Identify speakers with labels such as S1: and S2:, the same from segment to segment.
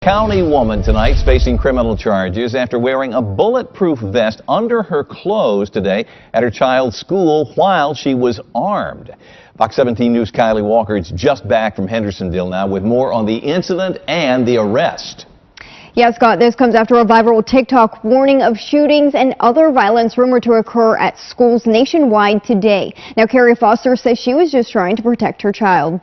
S1: County woman tonight's facing criminal charges after wearing a bulletproof vest under her clothes today at her child's school while she was armed. Fox 17 News' Kylie Walker is just back from Hendersonville now with more on the incident and the arrest.
S2: Yeah, Scott, this comes after a viral TikTok warning of shootings and other violence rumored to occur at schools nationwide today. Now, Carrie Foster says she was just trying to protect her child.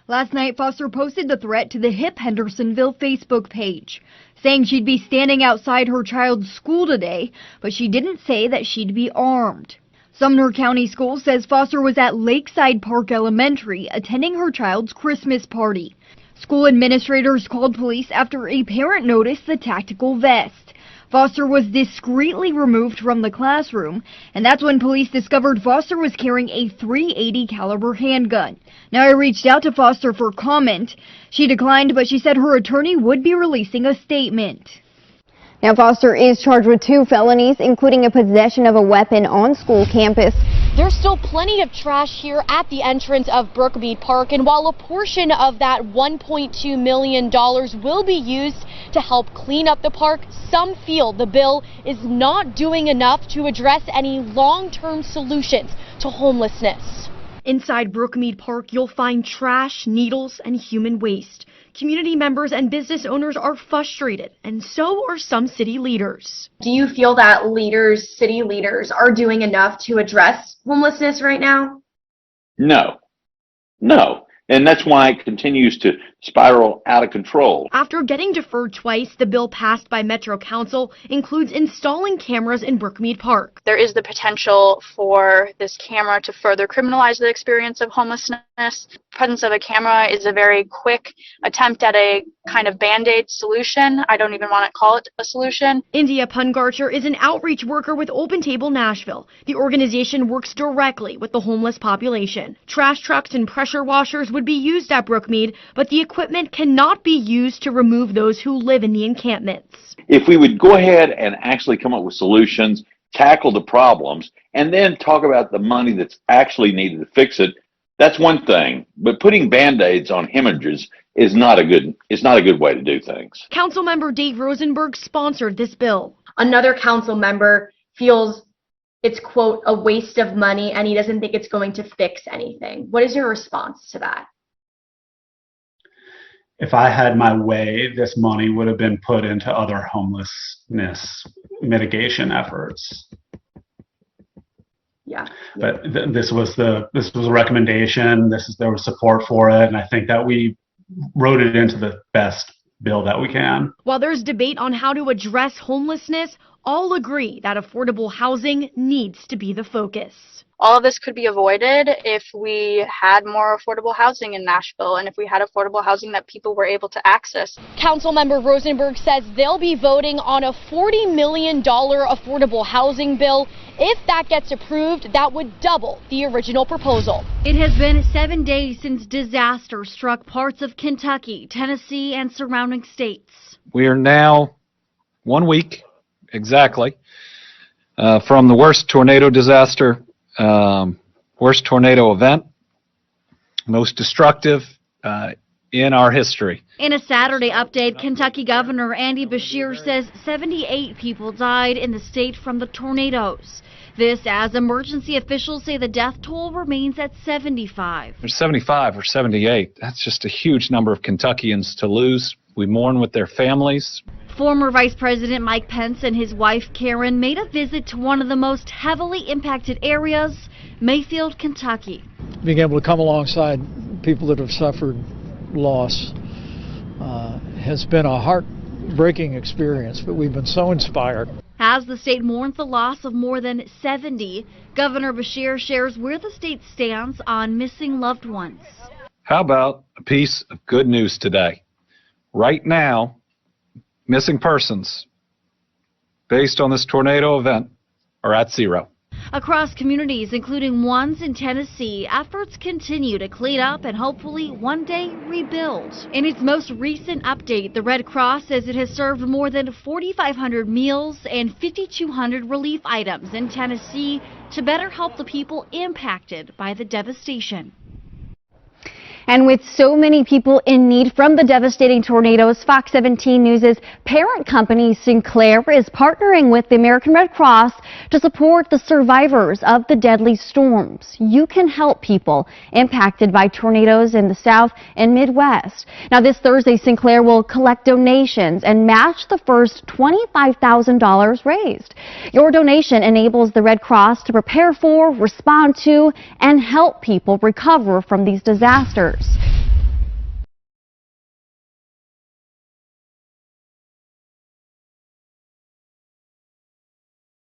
S3: Last night, Foster posted the threat to the Hip Hendersonville Facebook page, saying she'd be standing outside her child's school today, but she didn't say that she'd be armed. Sumner County Schools says Foster was at Lakeside Park Elementary attending her child's Christmas party. School administrators called police after a parent noticed the tactical vest. Foster was discreetly removed from the classroom, and that's when police discovered Foster was carrying a .380 caliber handgun. Now, I reached out to Foster for comment. She declined, but she said her attorney would be releasing a statement.
S2: Now, Foster is charged with 2 felonies, including a possession of a weapon on school campus.
S4: There's still plenty of trash here at the entrance of Brookmead Park, and while a portion of that $1.2 million will be used to help clean up the park, some feel the bill is not doing enough to address any long-term solutions to homelessness.
S3: Inside Brookmead Park, you'll find trash, needles, and human waste. Community members and business owners are frustrated, and so are some city leaders.
S5: Do you feel that city leaders, are doing enough to address homelessness right now?
S6: No. And that's why it continues to spiral out of control.
S3: After getting deferred twice, the bill passed by Metro Council includes installing cameras in Brookmead Park.
S7: There is the potential for this camera to further criminalize the experience of homelessness. The presence of a camera is a very quick attempt at a kind of band-aid solution. I don't even want to call it a solution.
S3: India Pungarcher is an outreach worker with Open Table Nashville. The organization works directly with the homeless population. Trash trucks and pressure washers would be used at Brookmead, but the equipment cannot be used to remove those who live in the encampments.
S6: If we would go ahead and actually come up with solutions, tackle the problems, and then talk about the money that's actually needed to fix it, that's one thing. But putting Band-Aids on hemorrhages is not a good way to do things.
S3: Councilmember Dave Rosenberg sponsored this bill.
S5: Another council member feels it's, quote, a waste of money, and he doesn't think it's going to fix anything. What is your response to that?
S8: If I had my way, this money would have been put into other homelessness mitigation efforts.
S5: Yeah.
S8: But this was a recommendation. There was support for it, and I think that we wrote it into the best bill that we can.
S3: While there's debate on how to address homelessness, all agree that affordable housing needs to be the focus.
S7: All of this could be avoided if we had more affordable housing in Nashville and if we had affordable housing that people were able to access.
S4: Councilmember Rosenberg says they'll be voting on a $40 million affordable housing bill. If that gets approved, that would double the original proposal.
S3: It has been 7 days since disaster struck parts of Kentucky, Tennessee, and surrounding states.
S9: We are now 1 week exactly from the worst tornado disaster, worst tornado event, most destructive in our history.
S3: In a Saturday update, Kentucky Governor Andy Beshear says 78 people died in the state from the tornadoes. This as emergency officials say the death toll remains at 75.
S9: There's 75 or 78. That's just a huge number of Kentuckians to lose. We mourn with their families.
S3: Former Vice President Mike Pence and his wife Karen made a visit to one of the most heavily impacted areas, Mayfield, Kentucky.
S10: Being able to come alongside people that have suffered loss has been a heartbreaking experience, but we've been so inspired.
S3: As the state mourns the loss of more than 70, Governor Beshear shares where the state stands on missing loved ones.
S9: How about a piece of good news today? Right now, missing persons based on this tornado event are at 0.
S3: Across communities, including ones in Tennessee, efforts continue to clean up and hopefully one day rebuild. In its most recent update, the Red Cross says it has served more than 4,500 meals and 5,200 relief items in Tennessee to better help the people impacted by the devastation.
S2: And with so many people in need from the devastating tornadoes, Fox 17 News' parent company Sinclair is partnering with the American Red Cross to support the survivors of the deadly storms. You can help people impacted by tornadoes in the South and Midwest. Now, this Thursday, Sinclair will collect donations and match the first $25,000 raised. Your donation enables the Red Cross to prepare for, respond to, and help people recover from these disasters.